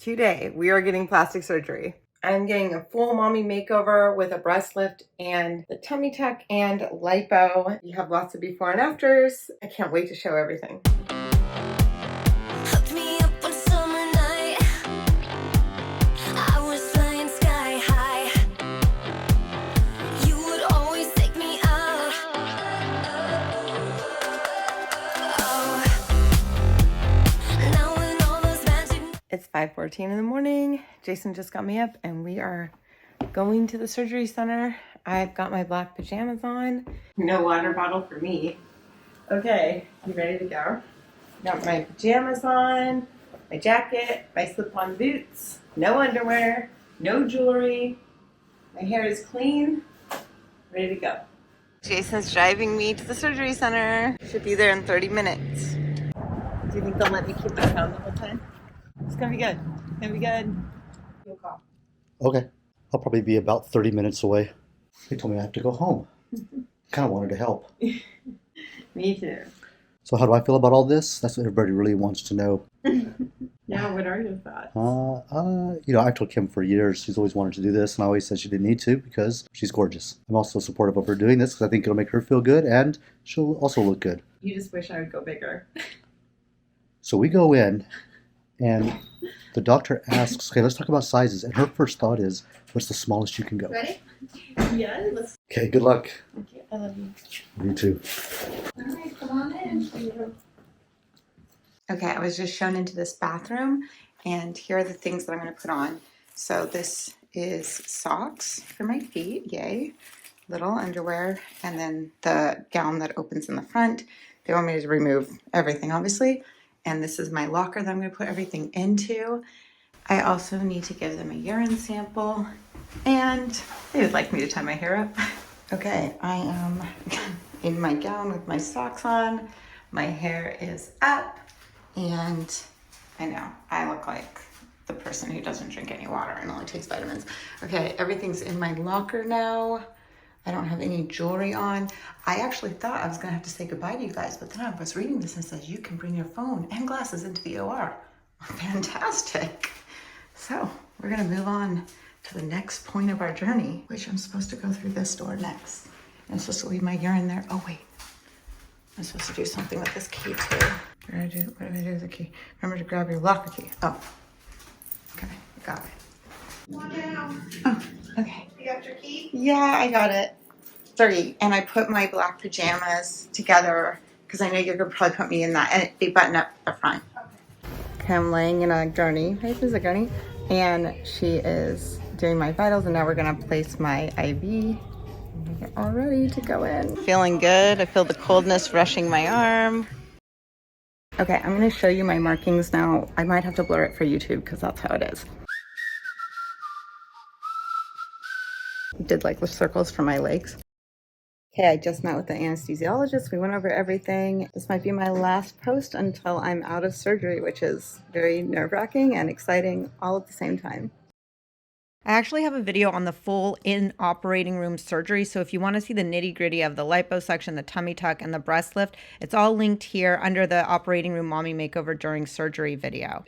Today, we are getting plastic surgery. I'm getting a full mommy makeover with a breast lift and the tummy tuck and lipo. You have lots of before and afters. I can't wait to show everything. It's 5:14 in the morning. Jason just got me up and we are going to the surgery center. I've got my black pajamas on. No water bottle for me. Okay, you ready to go? Got my pajamas on, my jacket, my slip-on boots, no underwear, no jewelry. My hair is clean, ready to go. Jason's driving me to the surgery center. Should be there in 30 minutes. Do you think they'll let me keep my phone the whole time? It's gonna be good. It's gonna be good. You'll call. Okay. I'll probably be about 30 minutes away. They told me I have to go home. Kind of wanted to help. Me too. So how do I feel about all this? That's what everybody really wants to know. Yeah, what are your thoughts? I've told Kim for years she's always wanted to do this, and I always said she didn't need to because she's gorgeous. I'm also supportive of her doing this because I think it'll make her feel good and she'll also look good. You just wish I would go bigger. So we go in and the doctor asks, okay, let's talk about sizes. And her first thought is, what's the smallest you can go? Ready? Yeah, let's. Okay, good luck. Thank you. I love you. You too. All right, come on in. Okay, I was just shown into this bathroom, and here are the things that I'm going to put on. So this is socks for my feet, yay. Little underwear, and then the gown that opens in the front. They want me to remove everything, obviously. And this is my locker that I'm going to put everything into. I also need to give them a urine sample, and they would like me to tie my hair up. Okay, I am in my gown with my socks on. My hair is up, and I know, I look like the person who doesn't drink any water and only takes vitamins. Okay, everything's in my locker now. I don't have any jewelry on. I actually thought I was gonna have to say goodbye to you guys, but then I was reading this and it says you can bring your phone and glasses into the OR. Fantastic. So we're gonna move on to the next point of our journey, which I'm supposed to go through this door next. I'm supposed to leave my urine there. Oh wait, I'm supposed to do something with this key too. What do I do with the key? Remember to grab your locker key. Oh, okay, got it. Oh, okay. You got your key? Yeah, I got it. 30. And I put my black pajamas together because I know you're going to probably put me in that. And they button up the front. Okay, I'm laying in a gurney. Hey, this is a gurney. And she is doing my vitals. And now we're going to place my IV. We're all ready to go in. Feeling good. I feel the coldness rushing my arm. Okay, I'm going to show you my markings now. I might have to blur it for YouTube because that's how it is. Did like the circles for my legs. Okay, I just met with the anesthesiologist. We went over everything. This might be my last post until I'm out of surgery, which is very nerve-wracking and exciting all at the same time. I actually have a video on the full in operating room surgery. So if you want to see the nitty gritty of the liposuction, the tummy tuck, and the breast lift, it's all linked here under the operating room mommy makeover during surgery video.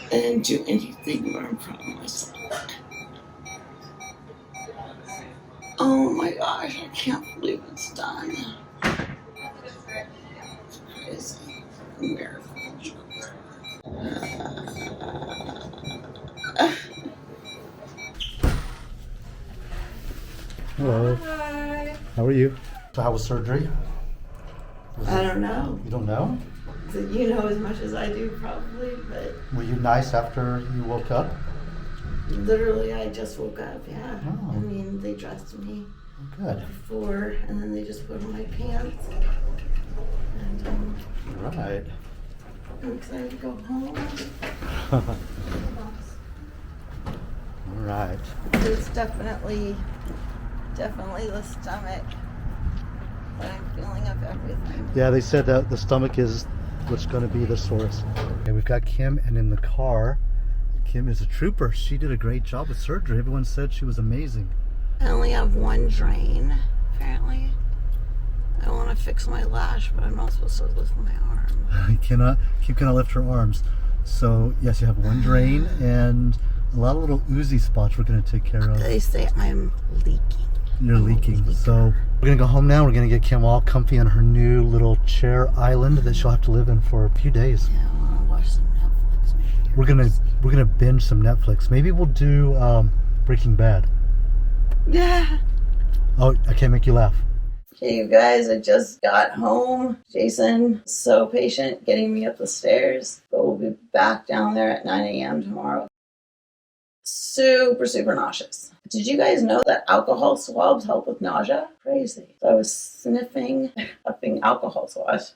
I didn't do anything where I'm proud of myself. Oh my gosh, I can't believe it's done. It's crazy. A miracle. Hello. Hi. How are you? So how was surgery? I don't know. You don't know? You know as much as I do probably, but Were you nice after you woke up? literally I just woke up, yeah. Oh. I mean, they dressed me Good. before and then they just put on my pants. And All right. I'm excited to go home. All right. It's definitely the stomach, but I'm feeling up everything. Yeah, they said that the stomach is what's going to be the source. Okay, we've got Kim, and in the car, Kim is a trooper. She did a great job with surgery. Everyone said she was amazing. I only have one drain, apparently. I want to fix my lash, but I'm not supposed to lift my arm. Kim cannot lift her arms. So, yes, you have one drain and a lot of little oozy spots we're going to take care of. They say I'm leaking. You're leaking. So, we're going to go home now. We're going to get Kim all comfy on her new little chair island that she'll have to live in for a few days. Yeah, I want to watch some Netflix. Maybe. We're gonna binge some Netflix. Maybe we'll do Breaking Bad. Yeah. Oh, I can't make you laugh. Okay, you guys, I just got home. Jason, so patient, getting me up the stairs. But we'll be back down there at 9 a.m. tomorrow. Super, super nauseous. Did you guys know that alcohol swabs help with nausea? Crazy. So I was sniffing upping alcohol swabs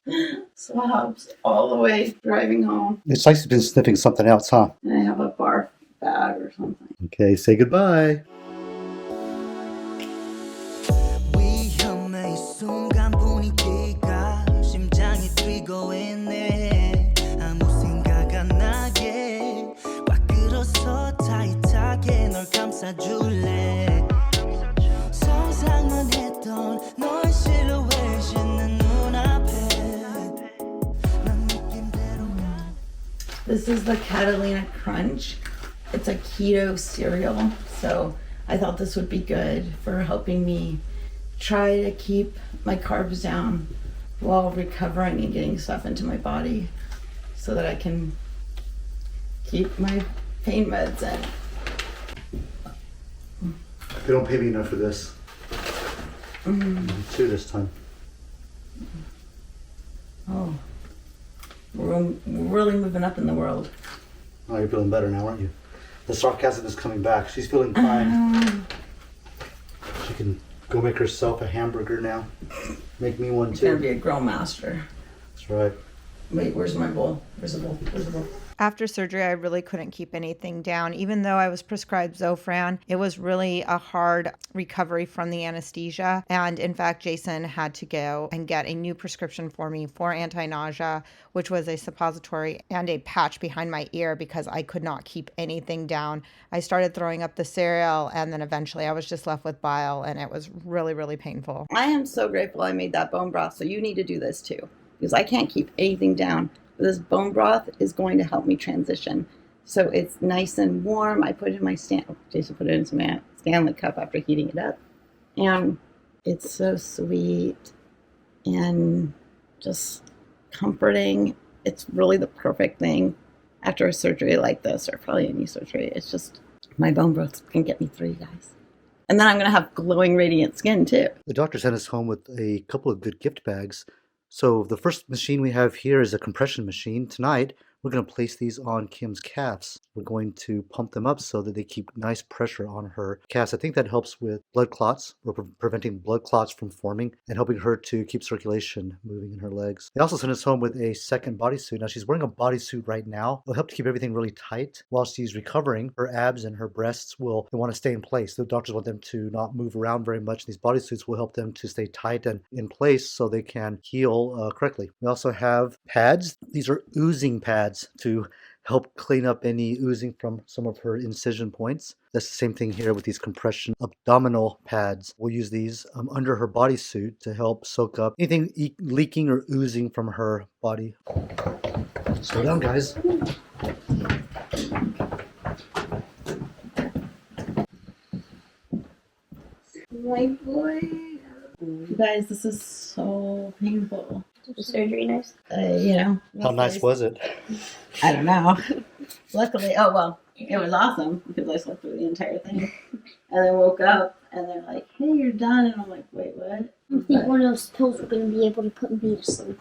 all the way driving home. It's nice to be sniffing something else, huh? And I have a barf bag or something. Okay, say goodbye. This is the Catalina Crunch. It's a keto cereal, so I thought this would be good for helping me try to keep my carbs down while recovering and getting stuff into my body so that I can keep my pain meds in. They don't pay me enough for this. Two this time. Oh, we're really moving up in the world. Oh, you're feeling better now, aren't you? The sarcasm is coming back. She's feeling fine. She can go make herself a hamburger now. Make me one It's gonna too. be a grill master. That's right. Wait, where's my bowl? Where's the bowl? Where's the bowl? After surgery, I really couldn't keep anything down. Even though I was prescribed Zofran, it was really a hard recovery from the anesthesia. And in fact, Jason had to go and get a new prescription for me for anti-nausea, which was a suppository and a patch behind my ear because I could not keep anything down. I started throwing up the cereal, and then eventually I was just left with bile, and it was really, really painful. I am so grateful I made that bone broth, so you need to do this too. Because I can't keep anything down. This bone broth is going to help me transition. So it's nice and warm. I put it in my Jason put it in some Stanley cup after heating it up. And it's so sweet and just comforting. It's really the perfect thing after a surgery like this, or probably any surgery. It's just, my bone broth can get me through, you guys. And then I'm going to have glowing, radiant skin too. The doctor sent us home with a couple of good gift bags. So the first machine we have here is a compression machine. Tonight, we're going to place these on Kim's calves. We're going to pump them up so that they keep nice pressure on her calves. I think that helps with blood clots, or preventing blood clots from forming and helping her to keep circulation moving in her legs. They also sent us home with a second bodysuit. Now she's wearing a bodysuit right now. It'll help to keep everything really tight while she's recovering. Her abs and her breasts will want to stay in place. The doctors want them to not move around very much. These bodysuits will help them to stay tight and in place so they can heal correctly. We also have pads. These are oozing pads to help clean up any oozing from some of her incision points. That's the same thing here with these compression abdominal pads. We'll use these under her bodysuit to help soak up anything leaking or oozing from her body. Slow down, guys. My boy. You guys, this is so painful. The surgery nice? How nice was it? I don't know. Luckily, oh well, it was awesome because I slept through the entire thing. And then woke up and they're like, hey, you're done. And I'm like, wait, what? I think one of those pills we're going to be able to put me to sleep.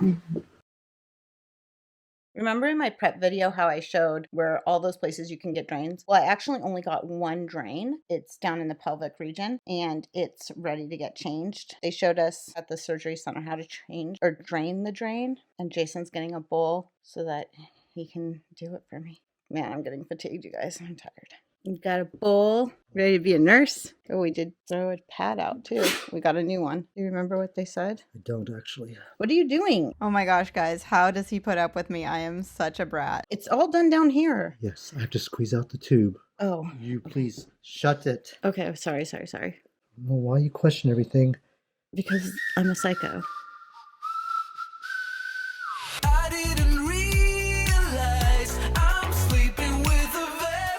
Remember in my prep video how I showed where all those places you can get drains? Well, I actually only got one drain. It's down in the pelvic region and it's ready to get changed. They showed us at the surgery center how to change or drain the drain, and Jason's getting a bowl so that he can do it for me. Man, I'm getting fatigued, you guys. I'm tired. We've got a bowl. Ready to be a nurse? Oh, we did throw a pad out too. We got a new one. Do you remember what they said? I don't actually. What are you doing? Oh my gosh, guys, how does he put up with me? I am such a brat. It's all done down here. Yes, I have to squeeze out the tube. Oh, You please shut it. okay. Sorry. Well, why you question everything? Because I'm a psycho. I didn't realize I'm sleeping with a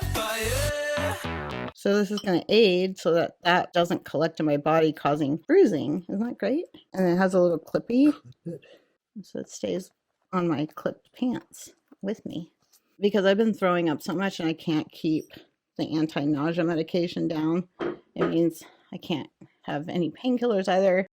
vampire. So this is going to aid so that that doesn't collect in my body causing bruising. Isn't that great? And it has a little clippy. Clip it. So it stays on my clipped pants with me. Because I've been throwing up so much and I can't keep the anti-nausea medication down. It means I can't have any painkillers either.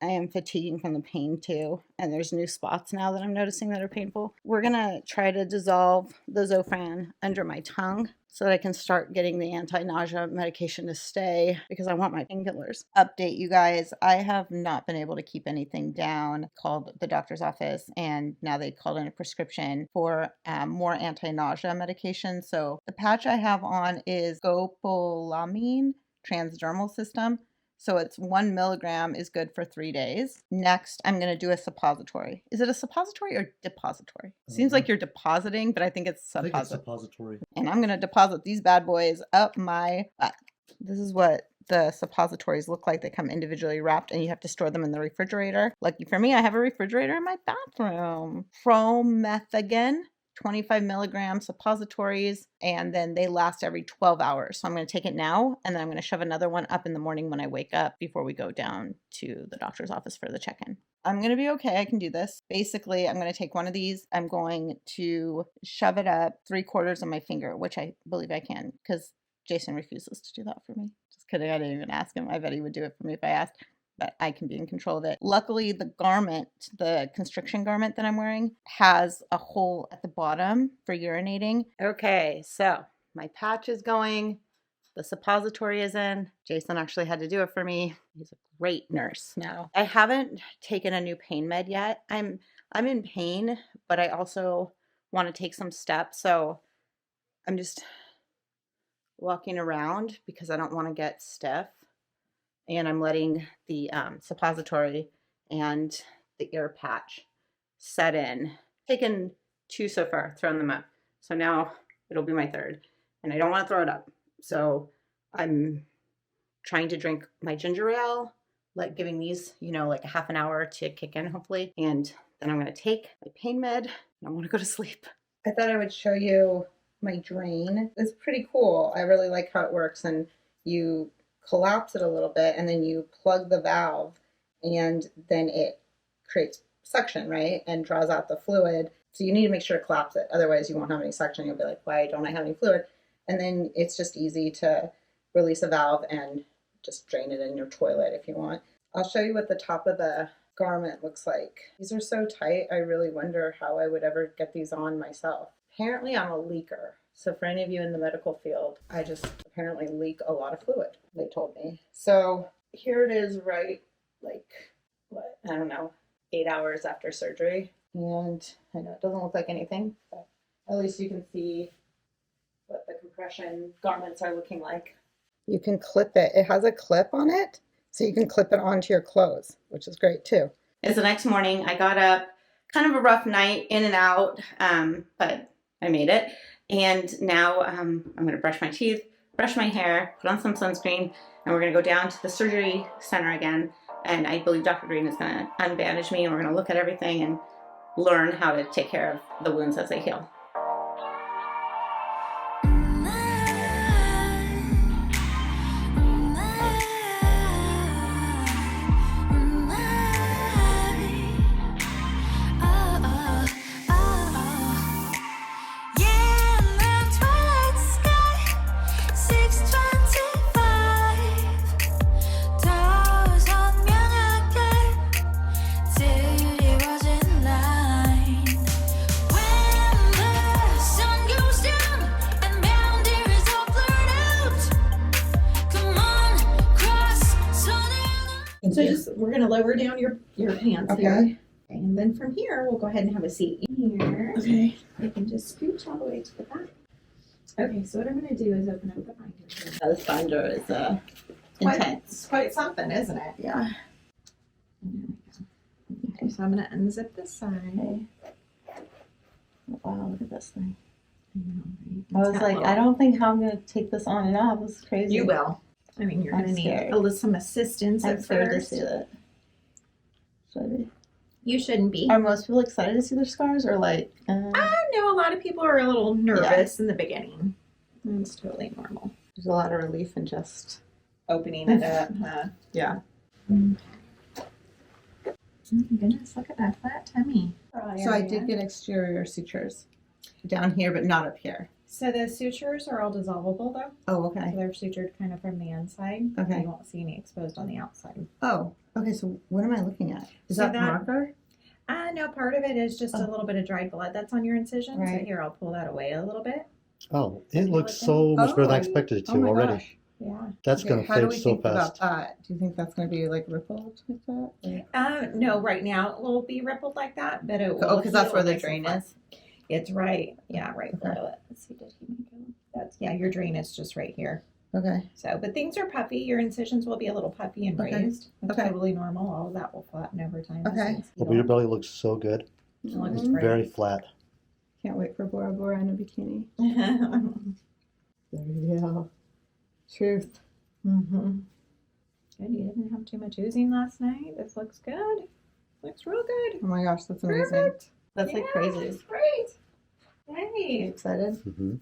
I am fatiguing from the pain too. And there's new spots now that I'm noticing that are painful. We're going to try to dissolve the Zofran under my tongue so that I can start getting the anti-nausea medication to stay because I want my painkillers. Update, you guys. I have not been able to keep anything down. Called the doctor's office and now they called in a prescription for more anti-nausea medication. So the patch I have on is scopolamine transdermal system. So it's 1 milligram is good for 3 days. Next, I'm going to do a suppository. Is it a suppository or depository? Seems like you're depositing, but I think it's I think it's suppository. suppository. And I'm going to deposit these bad boys up my butt. This is what the suppositories look like. They come individually wrapped and you have to store them in the refrigerator. Lucky for me, I have a refrigerator in my bathroom. Promethazine. 25 milligram suppositories, and then they last every 12 hours. So I'm going to take it now, and then I'm going to shove another one up in the morning when I wake up before we go down to the doctor's office for the check-in. I'm going to be okay. I can do this. Basically, I'm going to take one of these. I'm going to shove it up 3/4 of my finger, which I believe I can because Jason refuses to do that for me. Just kidding. I didn't even ask him. I bet he would do it for me if I asked. But I can be in control of it. Luckily, the garment, the constriction garment that I'm wearing, has a hole at the bottom for urinating. Okay, so my patch is going. The suppository is in. Jason actually had to do it for me. He's a great nurse now. I haven't taken a new pain med yet. I'm in pain, but I also want to take some steps. So I'm just walking around because I don't want to get stiff. And I'm letting the suppository and the ear patch set in. Taken 2 so far, thrown them up. So now it'll be my 3rd. And I don't want to throw it up. So I'm trying to drink my ginger ale, giving these, like a half an hour to kick in, hopefully. And then I'm going to take my pain med and I want to go to sleep. I thought I would show you my drain. It's pretty cool. I really like how it works. And you collapse it a little bit and then you plug the valve and then it creates suction, right? And draws out the fluid. So you need to make sure to collapse it. Otherwise you won't have any suction. You'll be like, why don't I have any fluid? And then it's just easy to release a valve and just drain it in your toilet if you want. I'll show you what the top of the garment looks like. These are so tight. I really wonder how I would ever get these on myself. Apparently I'm a leaker. So for any of you in the medical field, I just apparently leak a lot of fluid, they told me. So here it is right, I don't know, 8 hours after surgery. And I know it doesn't look like anything, but at least you can see what the compression garments are looking like. You can clip it. It has a clip on it, so you can clip it onto your clothes, which is great too. It's the next morning. I got up, kind of a rough night, in and out, but I made it. And now I'm going to brush my teeth, brush my hair, put on some sunscreen, and we're going to go down to the surgery center again. And I believe Dr. Green is going to unbandage me, and we're going to look at everything and learn how to take care of the wounds as they heal. So we're going to lower down your pants Okay. here. And then from here, we'll go ahead and have a seat here. Okay. You can just scooch all the way to the back. Okay, so what I'm going to do is open up the binder here. This binder is intense. It's quite something, isn't it? Yeah. Okay, so I'm going to unzip this side. Wow, look at this thing. I I was like, I don't think how I'm gonna take this on and off. This is crazy. You will. I mean, you're I'm going to scared. need some assistance I'm at scared to first. see that. Should I be? You shouldn't be. Are most people excited to see their scars, or like? I know a lot of people are a little nervous in the beginning. It's totally normal. There's a lot of relief in just. Opening it up, huh? Yeah. Oh my goodness, look at that flat tummy. So I did get exterior sutures down here, but not up here. So the sutures are all dissolvable though. Oh, So okay. they're sutured kind of from the inside. Okay. You won't see any exposed on the outside. Oh, okay. So what am I looking at? Is So that the that- marker? No, part of it is just Oh. a little bit of dried blood that's on your incision. Right. So here, I'll pull that away a little bit. Oh, it you looks look so much better than I Oh, expected it to Oh my already. gosh. Yeah. That's Okay, gonna how do fade we so think fast. about that? Do you think that's going to be like rippled like that? No, right now it will be rippled like that, but it will. Oh, because that's heal where the nice and drain flat. is. It's right. Yeah, right Okay. below it. Let's see, did he make it? That's your drain is just right here. Okay. So, but things are puffy. Your incisions will be a little puffy and Okay. raised. That's Okay. totally normal. All of that will flatten over time. as Okay. things Oh, but heal. your belly looks so good. It looks Mhm. great. Very flat. Can't wait for Bora Bora in a bikini. mm-hmm. There you go. Truth. Good. You didn't have too much oozing last night. This looks good. Looks real good. Oh my gosh, that's amazing. Perfect. That's like Yeah, crazy. It's great. Are you Hey. excited? Hmm.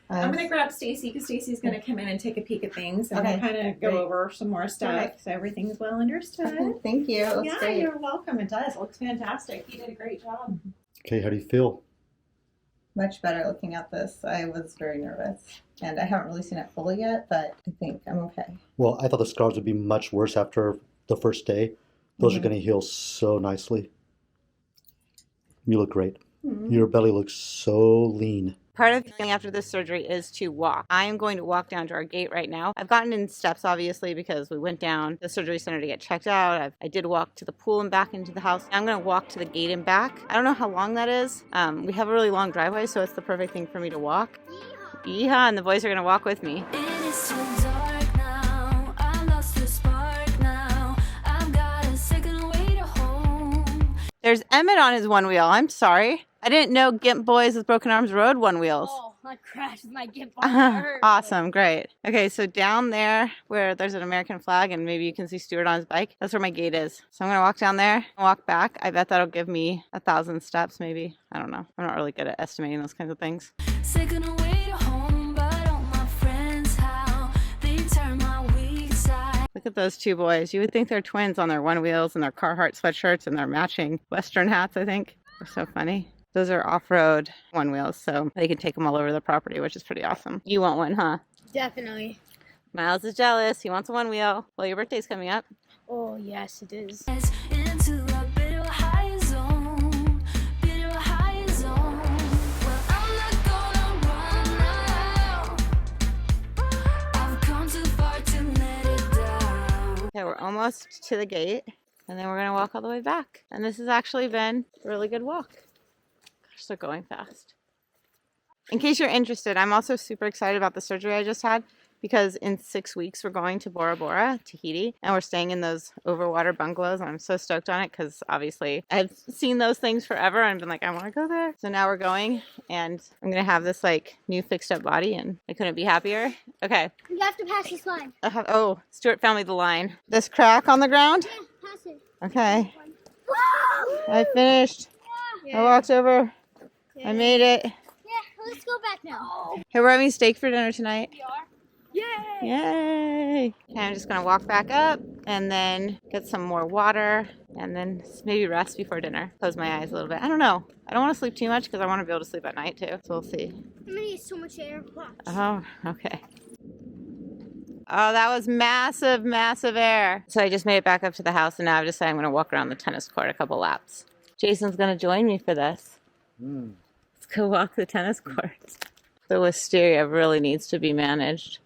I'm gonna grab Stacy because Stacy's gonna come in and take a peek at things and Okay. we'll kind of go Great. over some more stuff Alright. so everything's well understood. Okay, thank you. It looks Yeah, great. you're welcome. It does. It looks fantastic. You did a great job. Okay, how do you feel? Much better looking at this. I was very nervous. And I haven't really seen it fully yet, but I think I'm okay. Well, I thought the scars would be much worse after the first day. Those Mm-hmm. are going to heal so nicely. You look great. Mhm. Your belly looks so lean. Part of healing after this surgery is to walk. I am going to walk down to our gate right now. I've gotten in steps, obviously, because we went down to the surgery center to get checked out. I did walk to the pool and back into the house. I'm going to walk to the gate and back. I don't know how long that is. We have a really long driveway, so it's the perfect thing for me to walk. Yeehaw, and the boys are going to walk with me. It is too dark now. I lost the spark now. I've got a second way to home. There's Emmett on his one wheel. I'm sorry. I didn't know Gimp Boys with Broken Arms rode one wheels. Oh, I crashed with my gimp on Awesome, great. Okay, so down there where there's an American flag and maybe you can see Stuart on his bike, that's where my gate is. So I'm gonna walk down there and walk back. I bet that'll give me 1,000 steps maybe. I don't know. I'm not really good at estimating those kinds of things. Second way to home, but all my friends, how they turn my weak side. Look at those two boys. You would think they're twins on their one wheels and their Carhartt sweatshirts and their matching Western hats, I think. They're so funny. Those are off-road one wheels, so they can take them all over the property, which is pretty awesome. You want one, huh? Definitely. Miles is jealous. He wants a one wheel. Well, your birthday's coming up. Oh, yes, it is. Into a bit of a higher zone, bit of a higher zone. Well, I'm not gonna run now. I've come too far to let it down. Okay, we're almost to the gate, and then we're gonna walk all the way back. And this has actually been a really good walk. Gosh, they're going fast. In case you're interested, I'm also super excited about the surgery I just had because in 6 weeks we're going to Bora Bora, Tahiti, and we're staying in those overwater bungalows. And I'm so stoked on it because obviously I've seen those things forever and been like, I want to go there. So now we're going, and I'm gonna have this like new fixed up body, and I couldn't be happier. Okay. You have to pass this line. Oh, Stuart found me the line. This crack on the ground. Yeah, pass it. Okay. Whoa! I finished. I walked over. I made it. Yeah, let's go back now. Hey, we're having steak for dinner tonight. We are? Yay! Yay! Okay, I'm just gonna walk back up and then get some more water and then maybe rest before dinner. Close my eyes a little bit. I don't know. I don't want to sleep too much because I want to be able to sleep at night too. So we'll see. I'm gonna get so much air. Watch. Oh, okay. Oh, that was massive, massive air. So I just made it back up to the house, and now I've decided I'm going to walk around the tennis court a couple laps. Jason's going to join me for this. Let's go walk the tennis courts. The wisteria really needs to be managed.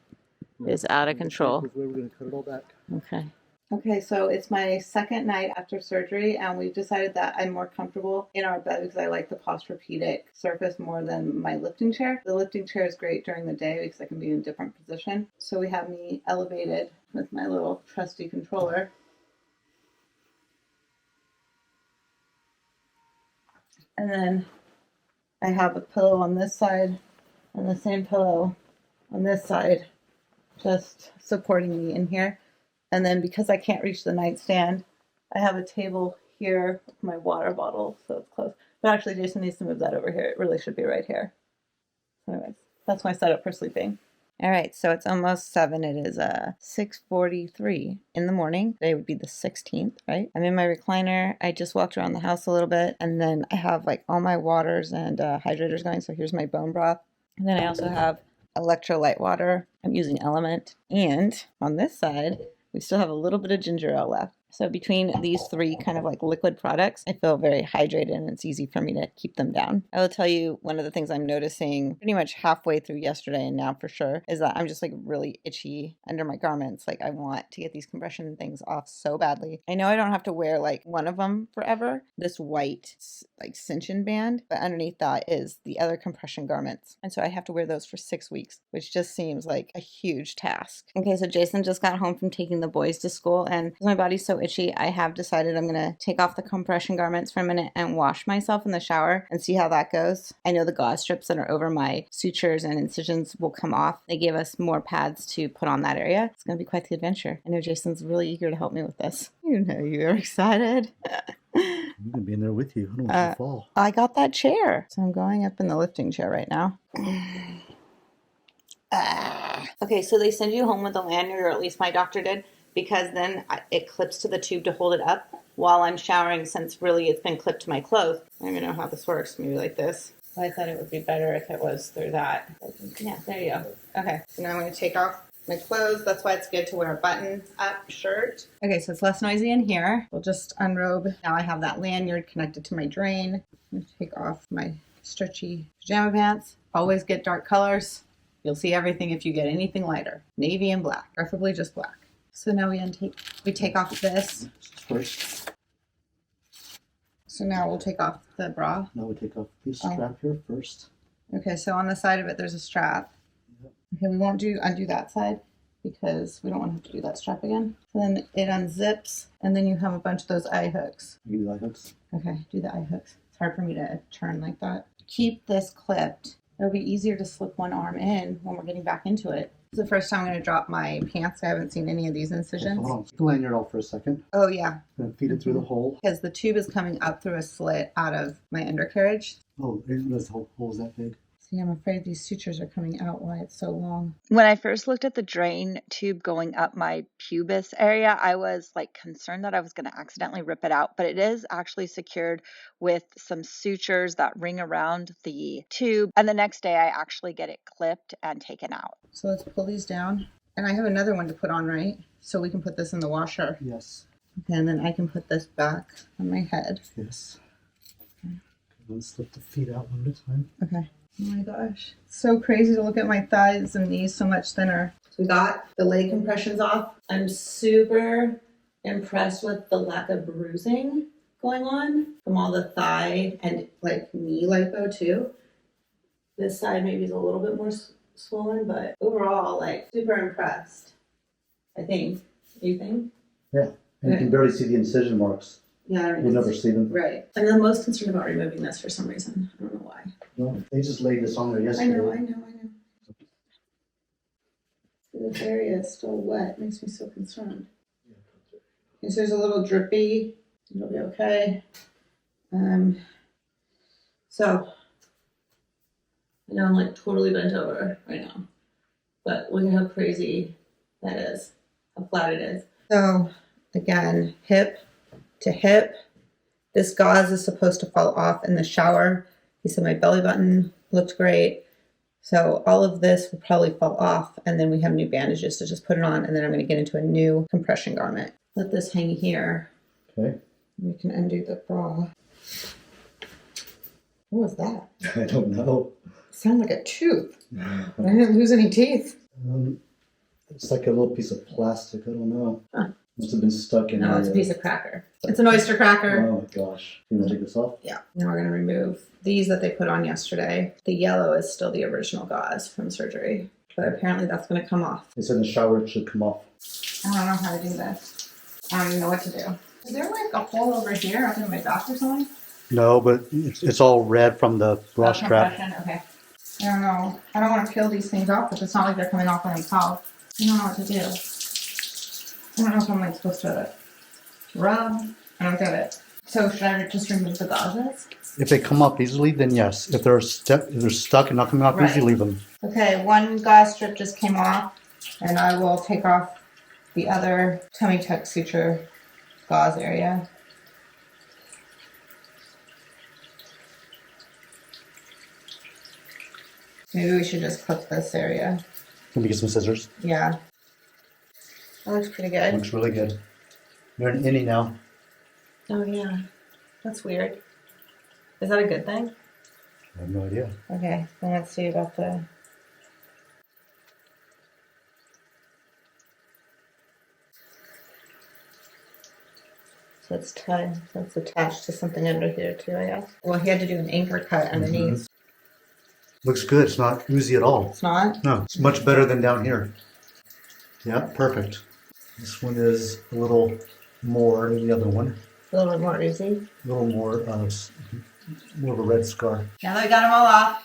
It's out of control. We're going to cut it all back. Okay. Okay, so it's my second night after surgery, and we've decided that I'm more comfortable in our bed because I like the Posturepedic surface more than my lifting chair. The lifting chair is great during the day because I can be in a different position. So we have me elevated with my little trusty controller. And then I have a pillow on this side and the same pillow on this side, just supporting me in here. And then because I can't reach the nightstand, I have a table here with my water bottle, so it's close. But actually, Jason needs to move that over here. It really should be right here. Anyways, that's my setup for sleeping. All right, so it's almost 7. It is 6:43 in the morning. Today would be the 16th, right? I'm in my recliner. I just walked around the house a little bit, and then I have like all my waters and hydrators going. So here's my bone broth. And then I also have electrolyte water. I'm using Element. And on this side, we still have a little bit of ginger ale left. So between these 3 kind of like liquid products, I feel very hydrated and it's easy for me to keep them down. I will tell you one of the things I'm noticing pretty much halfway through yesterday and now for sure is that I'm just like really itchy under my garments. Like I want to get these compression things off so badly. I know I don't have to wear like one of them forever, this white like cincion band, but underneath that is the other compression garments. And so I have to wear those for 6 weeks, which just seems like a huge task. Okay, so Jason just got home from taking the boys to school, and because my body's so itchy, I have decided I'm gonna take off the compression garments for a minute and wash myself in the shower and see how that goes. I know the gauze strips that are over my sutures and incisions will come off. They gave us more pads to put on that area. It's gonna be quite the adventure. I know Jason's really eager to help me with this. You know you're excited. I'm gonna be in there with you. I don't want you to fall. I got that chair. So I'm going up in the lifting chair right now. Okay, so they send you home with a lanyard, or at least my doctor did, because then it clips to the tube to hold it up while I'm showering, since really it's been clipped to my clothes. I don't even know how this works, maybe like this. Well, I thought it would be better if it was through that. Yeah, there you go. Okay, so now I'm going to take off my clothes. That's why it's good to wear a button-up shirt. Okay, so it's less noisy in here. We'll just unrobe. Now I have that lanyard connected to my drain. I'm going to take off my stretchy pajama pants. Always get dark colors. You'll see everything if you get anything lighter. Navy and black, preferably just black. So now we take off this. First. So now we'll take off the bra. Now we take off this strap here first. Okay, so on the side of it, there's a strap. Yep. Okay, we won't undo that side because we don't want to have to do that strap again. So then it unzips, and then you have a bunch of those eye hooks. You do the eye hooks? Okay, do the eye hooks. It's hard for me to turn like that. Keep this clipped. It'll be easier to slip one arm in when we're getting back into it. This is the first time I'm going to drop my pants. I haven't seen any of these incisions. Hold on. Put the lanyard off for a second. Oh, yeah. Then feed it through the hole. Because the tube is coming up through a slit out of my undercarriage. Oh, this whole hole is that big. See, I'm afraid these sutures are coming out while it's so long. When I first looked at the drain tube going up my pubis area, I was like concerned that I was going to accidentally rip it out, but it is actually secured with some sutures that ring around the tube. And the next day I actually get it clipped and taken out. So let's pull these down. And I have another one to put on, right? So we can put this in the washer. Yes. Okay, and then I can put this back on my head. Yes. Okay. Let's slip the feet out one at a time. Okay. Oh my gosh. It's so crazy to look at my thighs and knees so much thinner. So we got the leg compressions off. I'm super impressed with the lack of bruising going on from all the thigh and like knee lipo too. This side maybe is a little bit more swollen, but overall, like super impressed. I think. You think? Yeah. And you can barely see the incision marks. Yeah, I You'll never see them. Right. I'm the most concerned about removing this for some reason. I don't know why. No, they just laid this on there yesterday. I know. This area is still wet. Makes me so concerned. And so there's a little drippy. It'll be okay. So I know I'm like totally bent over right now, but look at how crazy that is, how flat it is. So again, hip to hip. This gauze is supposed to fall off in the shower. He said my belly button looked great. So all of this will probably fall off, and then we have new bandages to just put it on, and then I'm going to get into a new compression garment. Let this hang here. Okay. We can undo the bra. What was that? I don't know. It sounded like a tooth. I didn't lose any teeth. It's like a little piece of plastic. I don't know. Huh. Must have been stuck in No, it's a piece of cracker. It's an oyster cracker. Oh my gosh. You want to take this off? Yeah. Now we're going to remove these that they put on yesterday. The yellow is still the original gauze from surgery, but apparently that's going to come off. They said in the shower it should come off. I don't know how to do this. I don't even know what to do. Is there like a hole over here up in my back or something? No, but it's all red from the bra strap. Compression? Okay. I don't know. I don't want to peel these things off, but it's not like they're coming off by themselves. I don't know what to do. I don't know if I'm like supposed to rub. I don't get it. So should I just remove the gauzes? If they come off easily, then yes. If they're stuck and not coming off Right. easily, leave them. Okay, one gauze strip just came off, and I will take off the other tummy tuck suture gauze area. Maybe we should just clip this area. Can we get some scissors? Yeah. That looks pretty good. Looks really good. You're an innie now. Oh yeah. That's weird. Is that a good thing? I have no idea. Okay, then let's see about the... So it's tied, so it's attached to something under here too, I guess. Well, he had to do an anchor cut underneath. Looks good. It's not oozy at all. It's not? No, it's much better than down here. Yeah, perfect. This one is a little more than the other one. A little bit more oozy. A little more, more of a red scar. Now that we got them all off,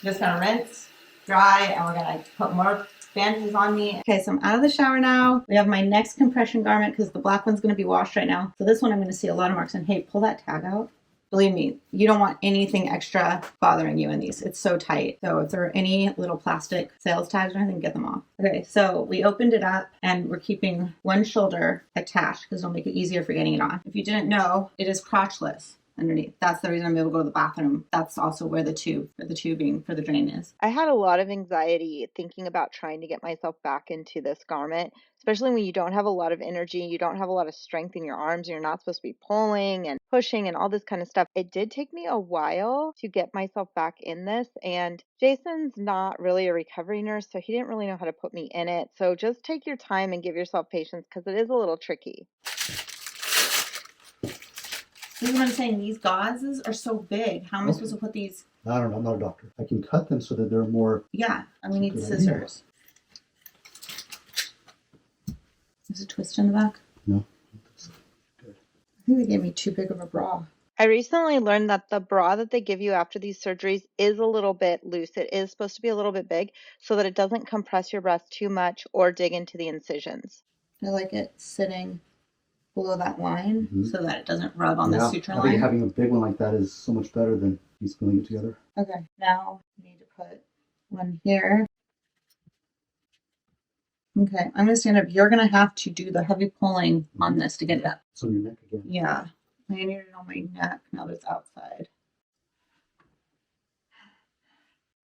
just gonna rinse, dry, and we're gonna put more bandages on me. Okay, so I'm out of the shower now. We have my next compression garment because the black one's gonna be washed right now. So this one I'm gonna see a lot of marks on. Hey, pull that tag out. Believe me, you don't want anything extra bothering you in these. It's so tight. So if there are any little plastic sales tags or anything, get them off. Okay, so we opened it up and we're keeping one shoulder attached because it'll make it easier for getting it on. If you didn't know, it is crotchless underneath. That's the reason I'm able to go to the bathroom. That's also where the tube, or the tubing for the drain is. I had a lot of anxiety thinking about trying to get myself back into this garment, especially when you don't have a lot of energy, you don't have a lot of strength in your arms, you're not supposed to be pulling and pushing and all this kind of stuff. It did take me a while to get myself back in this, and Jason's not really a recovery nurse, so he didn't really know how to put me in it. So just take your time and give yourself patience because it is a little tricky. This is what I'm saying. These gauzes are so big. How am I supposed to put these? I don't know. I'm not a doctor. I can cut them so that they're more... Yeah, and we need Good idea. scissors. There's a twist in the back. No. I think they gave me too big of a bra. I recently learned that the bra that they give you after these surgeries is a little bit loose. It is supposed to be a little bit big so that it doesn't compress your breast too much or dig into the incisions. I like it sitting below that line so that it doesn't rub on the Yeah, suture I think line. having a big one like that is so much better than piece gluing it together. Okay, now we need to put one here. Okay, I'm gonna stand up. You're gonna have to do the heavy pulling on this to get it up. It's on your neck again. Yeah, I need it on my neck now that it's outside.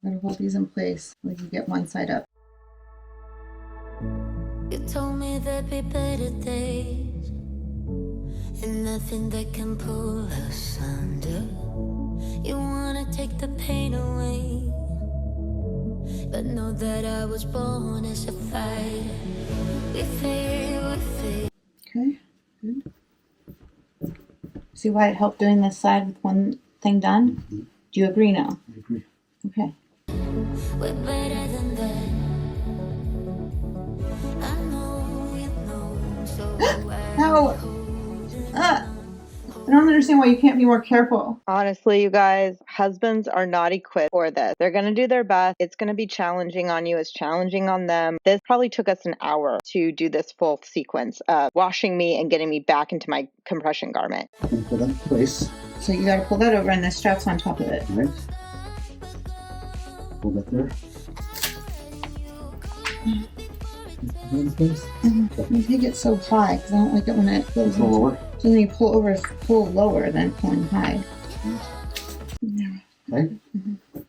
I'm gonna hold these in place. Like you get one side up. You told me there'd be better days, and nothing that can pull us under. You wanna take the pain away, but know that I was born as a fighter. We fail, we fail. Okay, good. See why it helped doing this side with one thing done? Do you agree now? I agree. Okay. We're better than that. I know you know, so No! I don't understand why you can't be more careful. Honestly, you guys, husbands are not equipped for this. They're going to do their best. It's going to be challenging on you. It's challenging on them. This probably took us an hour to do this full sequence of washing me and getting me back into my compression garment. I'm going to pull that in place. So you gotta pull that over and the strap's on top of it. Right? Pull that there. Put that in place. You take it so high because I don't like it when it goes Pull lower. So then you pull over, pull lower than pulling high. Okay.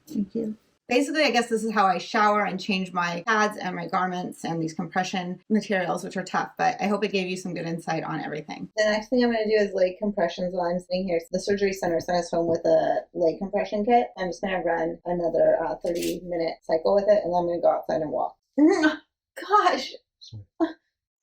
Thank you. Basically, I guess this is how I shower and change my pads and my garments and these compression materials, which are tough, but I hope it gave you some good insight on everything. The next thing I'm going to do is leg compressions while I'm sitting here. The surgery center sent us home with a leg compression kit. I'm just going to run another 30-minute cycle with it, and then I'm going to go outside and walk. Gosh. Sorry.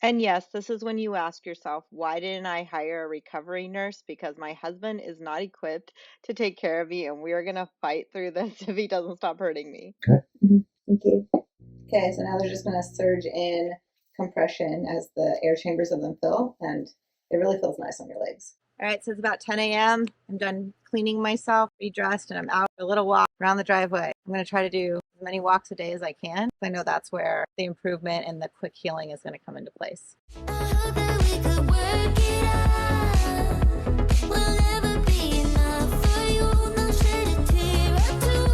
And yes, this is when you ask yourself, why didn't I hire a recovery nurse? Because my husband is not equipped to take care of me, and we are going to fight through this if he doesn't stop hurting me. Thank you. Okay, so now they're just going to surge in compression as the air chambers of them fill, and it really feels nice on your legs. All right, so it's about 10 a.m. I'm done cleaning myself, redressed, and I'm out for a little walk around the driveway. I'm going to try to do as many walks a day as I can. I know that's where the improvement and the quick healing is going to come into place. I hope that we could work it out. We'll never be enough for you. No shed a tear or two.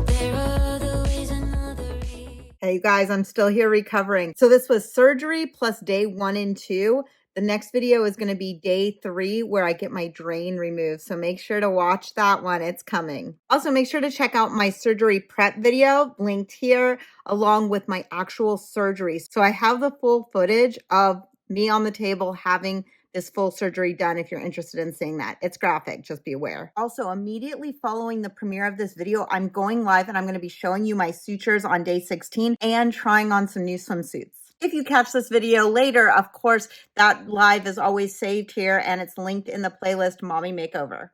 There are other ways, another way. Hey, you guys, I'm still here recovering. So this was surgery plus day 1 and 2. The next video is going to be day 3 where I get my drain removed. So make sure to watch that one. It's coming. Also, make sure to check out my surgery prep video linked here along with my actual surgery. So I have the full footage of me on the table having this full surgery done if you're interested in seeing that. It's graphic, just be aware. Also, immediately following the premiere of this video, I'm going live and I'm going to be showing you my sutures on day 16 and trying on some new swimsuits. If you catch this video later, of course, that live is always saved here and it's linked in the playlist Mommy Makeover.